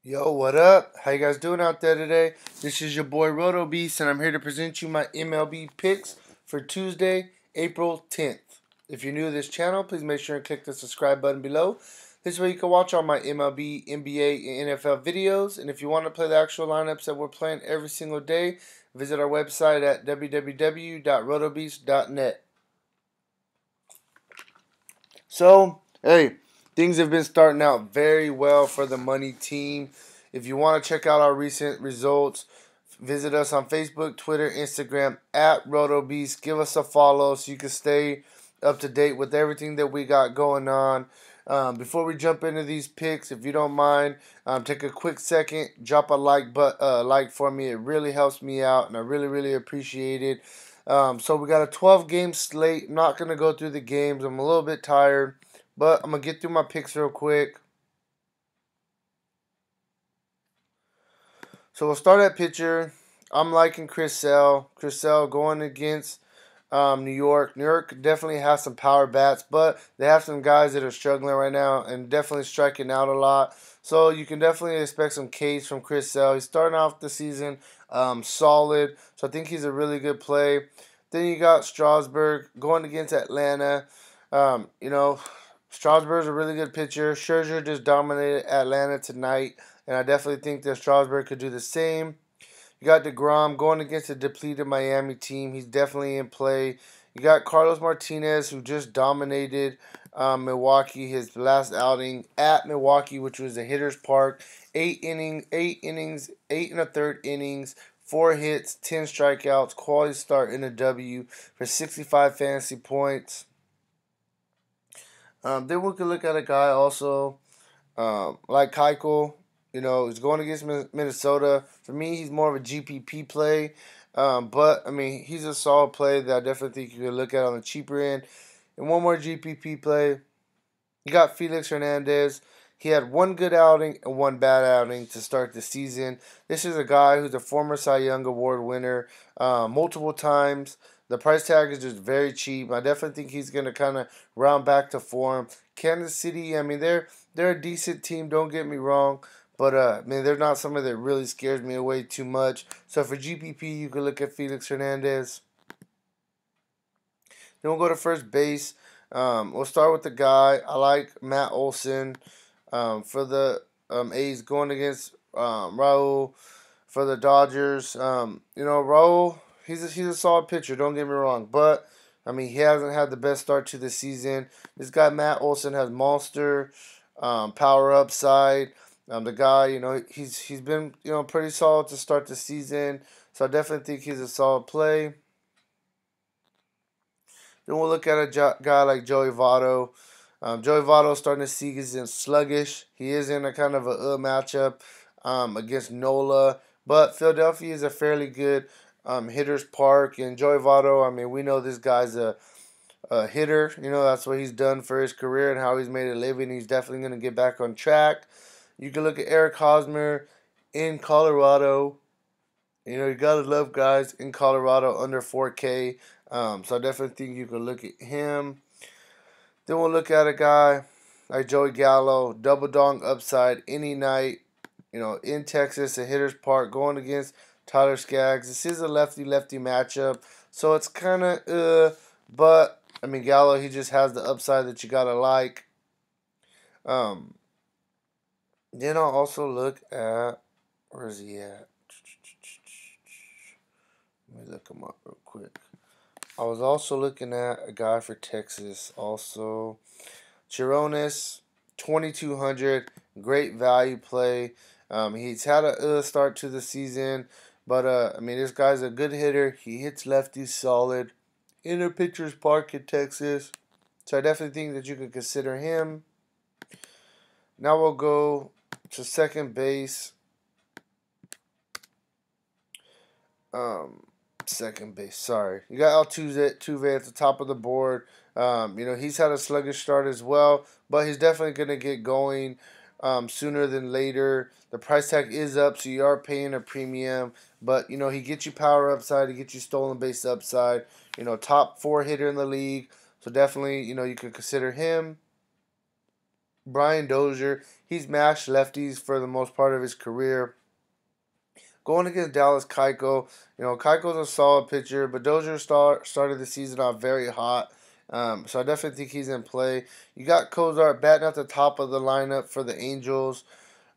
Yo, what up? How you guys doing out there today? This is your boy Roto Beast, and I'm here to present you my MLB picks for Tuesday, April 10th. If you're new to this channel, please make sure and click the subscribe button below. This way you can watch all my MLB, NBA, and NFL videos. And if you want to play the actual lineups that we're playing every single day, visit our website at www.rotobeast.net. So, hey, things have been starting out very well for the money team. If you want to check out our recent results, visit us on Facebook, Twitter, Instagram at RotoBeast. Give us a follow so you can stay up to date with everything that we got going on. Before we jump into these picks, if you don't mind, take a quick second, drop a like for me. It really helps me out, and I really appreciate it. So we got a 12-game slate. I'm not gonna go through the games. I'm a little bit tired, but I'm gonna get through my picks real quick. So we'll start at pitcher. I'm liking Chris Sale. Chris Sale going against New York. New York definitely has some power bats, but they have some guys that are struggling right now and definitely striking out a lot. So you can definitely expect some Ks from Chris Sale. He's starting off the season solid, so I think he's a really good play. Then you got Strasburg going against Atlanta. Strasburg's a really good pitcher. Scherzer just dominated Atlanta tonight, and I definitely think that Strasburg could do the same. You got DeGrom going against a depleted Miami team. He's definitely in play. You got Carlos Martinez, who just dominated Milwaukee his last outing at Milwaukee, which was a hitter's park. 8 innings, 8 1/3 innings, 4 hits, 10 strikeouts, quality start in a W for 65 fantasy points. Then we could look at a guy also like Keuchel. He's going against Minnesota. For me, he's more of a GPP play. But, I mean, he's a solid play that I definitely think you could look at on the cheaper end. And one more GPP play. You got Felix Hernandez. He had one good outing and one bad outing to start the season. This is a guy who's a former Cy Young Award winner multiple times. The price tag is just very cheap. I definitely think he's going to kind of round back to form. Kansas City, I mean, they're a decent team, don't get me wrong. But, man, they're not somebody that really scares me away too much. So for GPP, you can look at Felix Hernandez. Then we'll go to first base. We'll start with the guy. I like Matt Olson for the A's going against Raul for the Dodgers. Raul, he's a solid pitcher. Don't get me wrong, but I mean he hasn't had the best start to the season. This guy Matt Olson has monster power upside. The guy, he's been pretty solid to start the season, so I definitely think he's a solid play. Then we'll look at a guy like Joey Votto. Joey Votto starting to see he's in sluggish. He is in a kind of a matchup against Nola. But Philadelphia is a fairly good hitter's park. And Joey Votto, I mean, we know this guy's a hitter. That's what he's done for his career and how he's made a living. He's definitely going to get back on track. You can look at Eric Hosmer in Colorado. You got to love guys in Colorado under 4K. So I definitely think you can look at him. Then we'll look at a guy like Joey Gallo, double dong upside any night. In Texas, a hitter's park going against Tyler Skaggs. This is a lefty-lefty matchup, so it's kind of but I mean Gallo, he just has the upside that you gotta like. Then I'll also look at where is he at? Let me look him up real quick. I was also looking at a guy for Texas also. Chirones, 2,200. Great value play. He's had a start to the season. But, I mean, this guy's a good hitter. He hits lefties solid. In a pitcher's park in Texas. So I definitely think that you can consider him. Now we'll go to second base. Second base, sorry. You got Altuve at the top of the board. He's had a sluggish start as well, but he's definitely going to get going sooner than later. The price tag is up, so you are paying a premium. But, he gets you power upside. He gets you stolen base upside. Top 4 hitter in the league. So definitely, you could consider him. Brian Dozier, he's mashed lefties for the most part of his career. Going against Dallas Keuchel, Keuchel's a solid pitcher, but Dozier started the season off very hot. So I definitely think he's in play. You got Cozart batting at the top of the lineup for the Angels.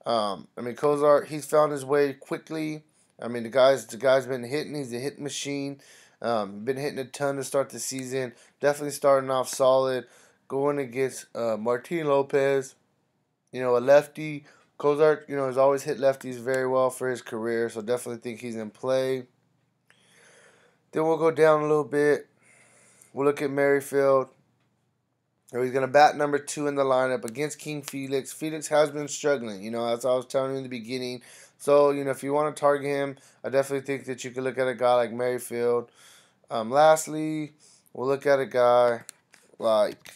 Cozart, he's found his way quickly. The guy's been hitting. He's a hit machine. Been hitting a ton to start the season. Definitely starting off solid. Going against Martin Lopez, a lefty. Cozart, has always hit lefties very well for his career, so definitely think he's in play. Then we'll go down a little bit. We'll look at Merrifield. He's going to bat number 2 in the lineup against King Felix. Felix has been struggling, as I was telling you in the beginning. So, if you want to target him, I definitely think that you could look at a guy like Merrifield. Lastly, we'll look at a guy like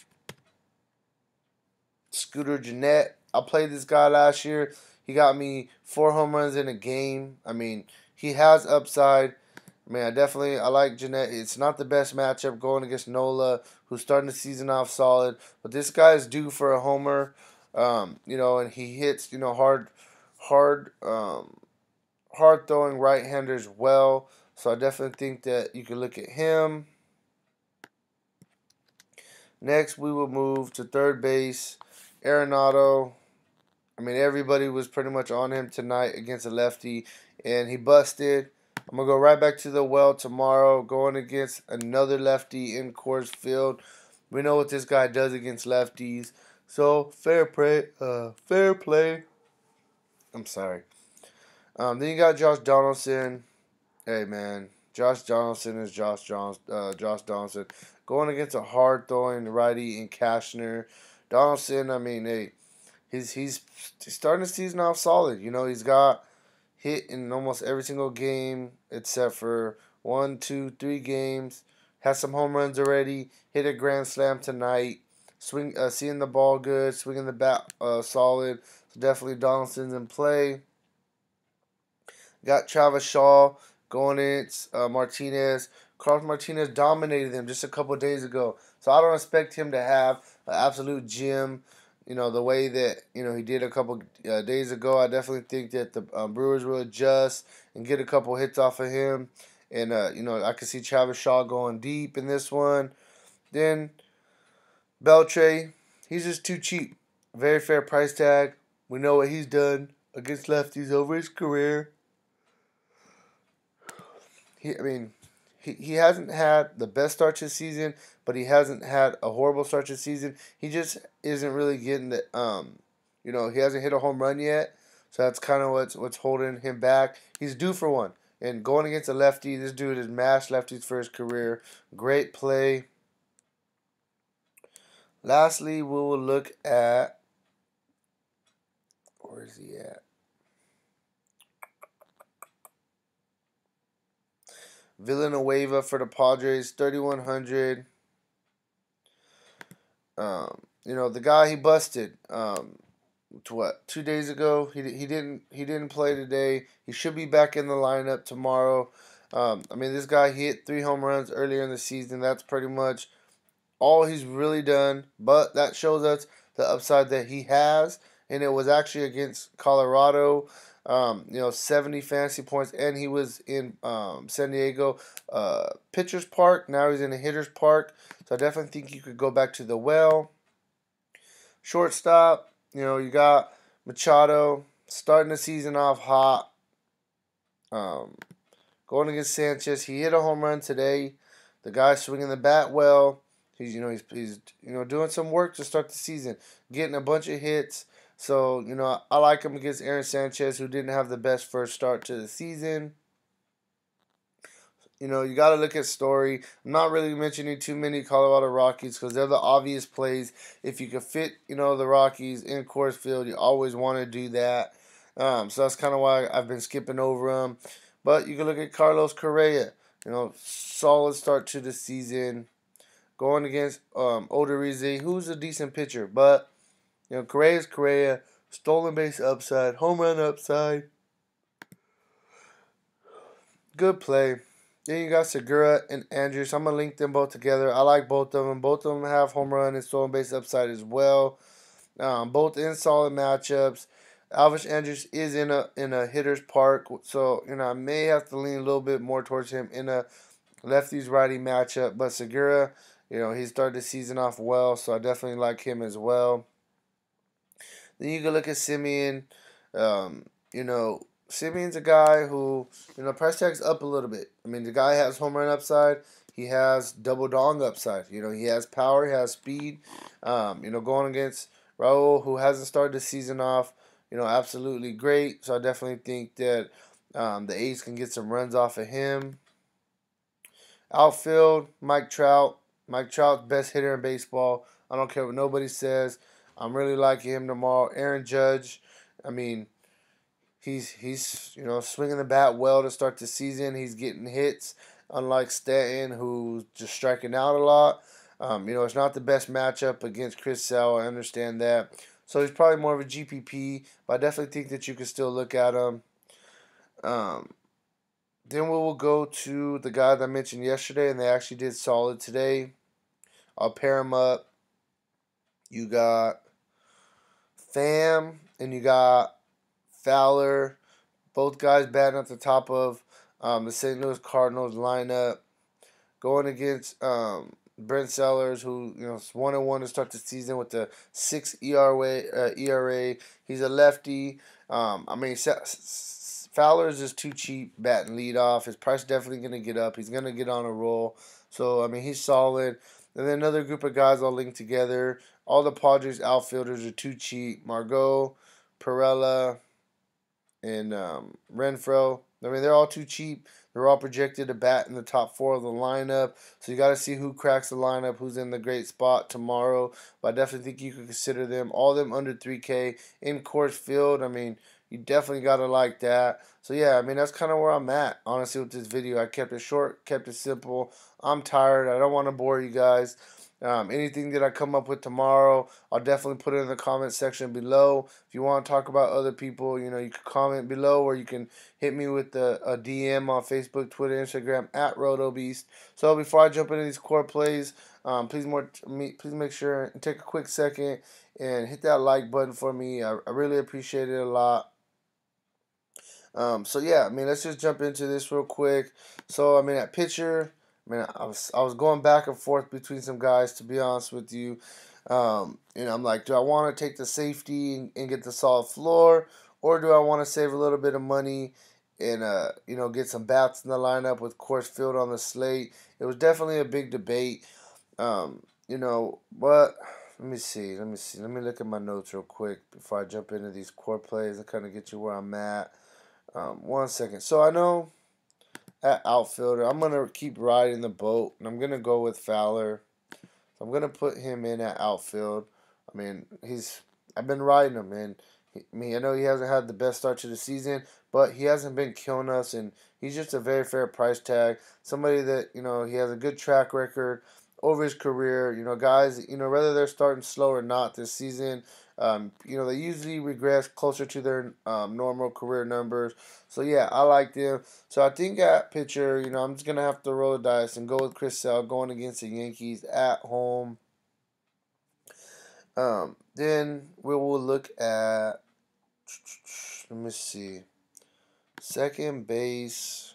Scooter Gennett. I played this guy last year. He got me 4 home runs in a game. He has upside. I like Gennett. It's not the best matchup going against Nola, who's starting the season off solid. But this guy is due for a homer. And he hits, hard, hard throwing right-handers well. So I definitely think that you can look at him. Next, we will move to third base. Arenado. Everybody was pretty much on him tonight against a lefty, and he busted. I'm going to go right back to the well tomorrow, going against another lefty in Coors Field. We know what this guy does against lefties. So, fair play. I'm sorry. Then you got Josh Donaldson. Hey, man. Josh Donaldson is Josh Donaldson. Going against a hard-throwing righty in Cashner. Donaldson, hey, he's starting the season off solid. He's got hit in almost every single game except for 1, 2, 3 games. Has some home runs already. Hit a grand slam tonight. Seeing the ball good. Swinging the bat solid. So definitely Donaldson's in play. Got Travis Shaw going in. Martinez. Carlos Martinez dominated them just a couple days ago. So I don't expect him to have an absolute gem. The way that, he did a couple days ago. I definitely think that the Brewers will adjust and get a couple hits off of him. And, I can see Travis Shaw going deep in this one. Then, Beltre, he's just too cheap. Very fair price tag. We know what he's done against lefties over his career. He hasn't had the best start to the season, but he hasn't had a horrible start to the season. He just isn't really getting the he hasn't hit a home run yet, so that's kind of what's holding him back. He's due for one, and going against a lefty, this dude has mashed lefties for his career. Great play. Lastly, we will look at, where is he at? Villanueva for the Padres, 3,100. The guy he busted. 2 days ago? He didn't play today. He should be back in the lineup tomorrow. This guy hit 3 home runs earlier in the season. That's pretty much all he's really done. But that shows us the upside that he has, and it was actually against Colorado. 70 fantasy points, and he was in San Diego Pitchers Park. Now he's in a Hitters Park, so I definitely think you could go back to the well. Shortstop, you got Machado starting the season off hot. Going against Sanchez, he hit a home run today. The guy's swinging the bat well. He's doing some work to start the season, getting a bunch of hits. So, I like him against Aaron Sanchez, who didn't have the best first start to the season. You got to look at Story. I'm not really mentioning too many Colorado Rockies because they're the obvious plays. If you could fit, the Rockies in Coors Field, you always want to do that. So that's kind of why I've been skipping over them. But you can look at Carlos Correa. Solid start to the season. Going against Odorizzi, who's a decent pitcher. But Correa's Correa, stolen base upside, home run upside. Good play. Then you got Segura and Andrews. I'm going to link them both together. I like both of them. Both of them have home run and stolen base upside as well. both in solid matchups. Alvis Andrews is in a hitter's park, so I may have to lean a little bit more towards him in a lefties righty matchup. But Segura, he started the season off well, so I definitely like him as well. Then you can look at Simeon. Um, Simeon's a guy who, price tag's up a little bit. I mean, the guy has home run upside. He has double dong upside. He has power. He has speed. Going against Raul, who hasn't started the season off, absolutely great. So I definitely think that the A's can get some runs off of him. Outfield, Mike Trout. Mike Trout's best hitter in baseball. I don't care what nobody says. I'm really liking him tomorrow. Aaron Judge. I mean, he's swinging the bat well to start the season. He's getting hits, unlike Stanton, who's just striking out a lot. It's not the best matchup against Chris Sale. I understand that. So he's probably more of a GPP, but I definitely think that you can still look at him. Then we will go to the guy that I mentioned yesterday, and they actually did solid today. I'll pair them up. You got Pham, and you got Fowler. Both guys batting at the top of the St. Louis Cardinals lineup. Going against Brent Sellers, who is 1-1 to start the season with the 6 ERA. He's a lefty. Fowler is just too cheap batting leadoff. His price is definitely going to get up. He's going to get on a roll. So, he's solid. And then another group of guys I'll link together. All the Padres outfielders are too cheap. Margot, Perella, and Renfroe. They're all too cheap. They're all projected to bat in the top 4 of the lineup. So you got to see who cracks the lineup, who's in the great spot tomorrow. But I definitely think you could consider them. All of them under 3K in Coors Field. You definitely got to like that. So, yeah, that's kind of where I'm at, honestly, with this video. I kept it short, kept it simple. I'm tired. I don't want to bore you guys. Anything that I come up with tomorrow, I'll definitely put it in the comment section below. If you want to talk about other people, you can comment below, or you can hit me with a DM on Facebook, Twitter, Instagram, at RotoBeast. So before I jump into these core plays, please make sure and take a quick second and hit that like button for me. I really appreciate it a lot. So yeah, let's just jump into this real quick. So at pitcher, I was going back and forth between some guys, to be honest with you. I'm like, do I want to take the safety and get the solid floor, or do I want to save a little bit of money and get some bats in the lineup with Coors Field on the slate? It was definitely a big debate. But let me see. Let me look at my notes real quick before I jump into these core plays and kind of get you where I'm at. 1 second. So I know at outfielder, I'm going to keep riding the boat, and I'm going to go with Fowler. So I'm going to put him in at outfield. I've been riding him, and I know he hasn't had the best start to the season, but he hasn't been killing us, and he's just a very fair price tag. Somebody that, he has a good track record over his career. Guys, whether they're starting slow or not this season, they usually regress closer to their normal career numbers. So, yeah, I like them. So, I think at pitcher, I'm just going to have to roll the dice and go with Chris Sale going against the Yankees at home. Then we will look at, let me see, second base.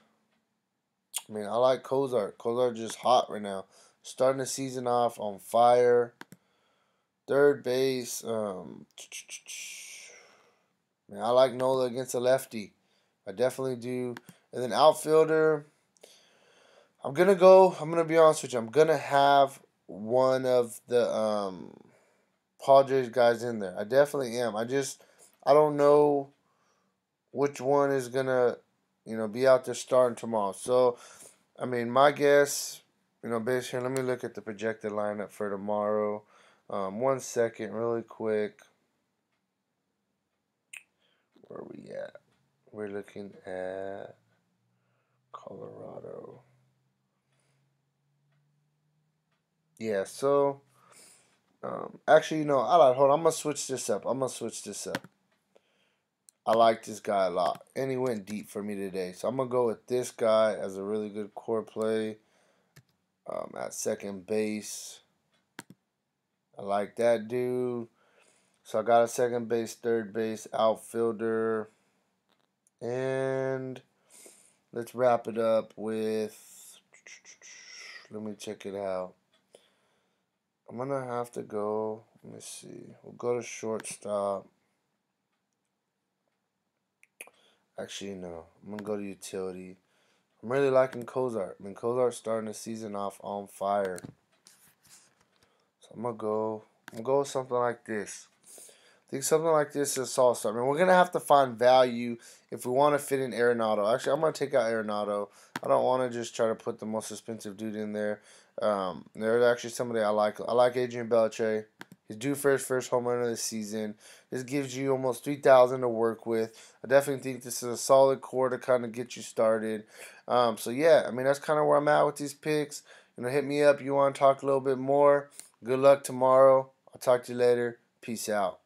I like Cozart. Cozart just hot right now. Starting the season off on fire. Third base, I like Nola against a lefty. I definitely do. And then outfielder, I'm gonna be honest with you. I'm gonna have one of the Padres guys in there. I definitely am. I don't know which one is gonna, be out there starting tomorrow. So, my guess, basically, let me look at the projected lineup for tomorrow. 1 second, really quick. Where are we at? We're looking at Colorado. Yeah, so actually, hold on. I'm gonna switch this up. I like this guy a lot, and he went deep for me today. So I'm gonna go with this guy as a really good core play at second base. I like that dude. So I got a second base, third base, outfielder, and let's wrap it up with. Let me check it out. I'm gonna have to go. Let me see. We'll go to shortstop. Actually, no. I'm gonna go to utility. I'm really liking Cozart. I mean, Cozart's starting the season off on fire. So I'm gonna go. I'm gonna go with something like this. I think something like this is all star. I mean, we're gonna have to find value if we want to fit in Arenado. Actually, I'm gonna take out Arenado. I don't want to just try to put the most expensive dude in there. There's actually somebody I like. I like Adrian Beltre. He's due for his first home run of the season. This gives you almost 3,000 to work with. I definitely think this is a solid core to kind of get you started. So yeah, I mean that's kind of where I'm at with these picks. Hit me up. You want to talk a little bit more? Good luck tomorrow. I'll talk to you later. Peace out.